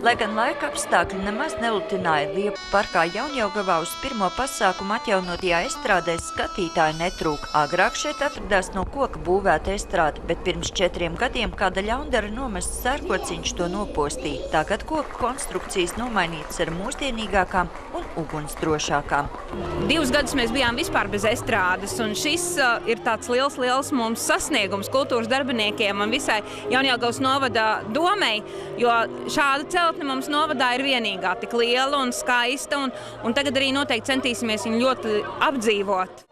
Lai gan laika apstākļi nemaz nelutināja Liepu parkā Jaunjelgavā uz pirmo pasākumu atjaunotajā estrādē skatītāji netrūk. Agrāk šeit atradās no koka būvēta estrāde, bet pirms 4 gadiem kāda ļaundara nomests sērkociņš to nopostīja. Tagad koka konstrukcijas nomainītas ar mūsdienīgākām un ugunsdrošākām. 2 gadus mēs bijām vispār bez estrādes, un šis ir tāds liels mums sasniegums kultūras darbiniekiem un visai Jaunjelgavas novada domei, jo šāda celtne mums novadā ir vienīgā tik liela un skaista, un tagad arī noteikti centīsimies viņu ļoti apdzīvot.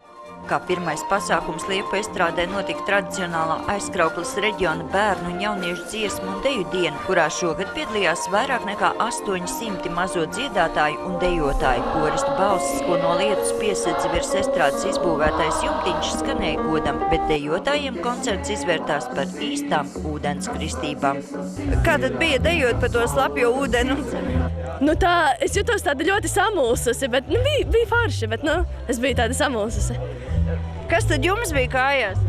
Kā pirmais pasākums Liepu estrādē notika tradicionālā Aizkraukles reģiona bērnu un jauniešu dziesmu un deju diena, kurā šogad piedalījās vairāk nekā 800 mazo dziedātāju un dejotāju. Koristu balsis, ko no lietus piesedza virs estrādes izbūvētais jumtiņš, skanēja godam, bet dejotājiem koncerts izvērtās par īstām ūdens kristībām. Kā tad bija dejot par to slapjo ūdeni? Nu tā, es jutos tāda ļoti samulsusi, bet bija forši, bet es biju tāda samulsusi. Kas tad jums bija kājās?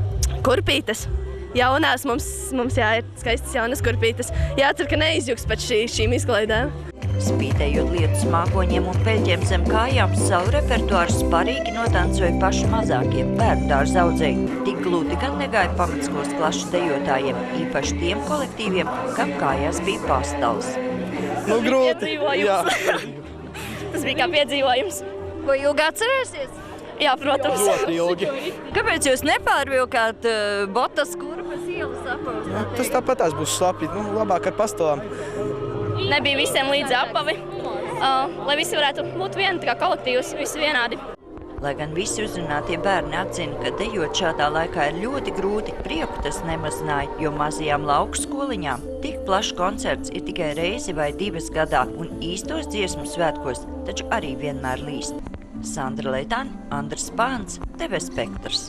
Kurpītes. Jaunās mums ir skaistas jaunas kurpītes. Jācer, ka neizjuks pēc šīm izklaidēm. Spītējot lietus mākoņiem un peļķiem zem kājām, savu repertuāru sparīgi notancoja paši mazākie bērnu dārza audzēji. Tik gludi gan negāja pamatskolas klašu dejotājiem, īpaši tiem kolektīviem, kam kājās bija pastals. Grūti. Jā. Tas bija kā piedzīvojums. Ko ilgi atcerēsies? Jā, protams. Ļoti ilgi. Kāpēc jūs nepārvilkāt botas kurpes ielas apaustāt? Tas tāpatās būs slapji. Labāk ar pastalām. Nebija visiem līdzi apavi, lai visi varētu būt vieni, tā kā kolektīvs, visi vienādi. Lai gan visi uzrunātie bērni atzina, ka dejot šādā laikā ir ļoti grūti, prieku tas nemazināja, jo mazajām lauku skoliņām tik plašs koncerts ir tikai reizi vai 2 gadā, un īstos dziesmu svētkos taču arī vienmēr līst. Sandra Leitāne, Andris Pāns, TV Spektrs.